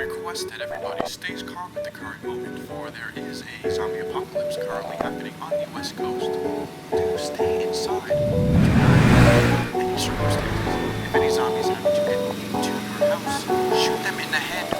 request that everybody stays calm at the current moment, for there is a zombie apocalypse currently happening on the West Coast. Do stay inside. Under any circumstances, if any zombies happen to get into your house, shoot them in the head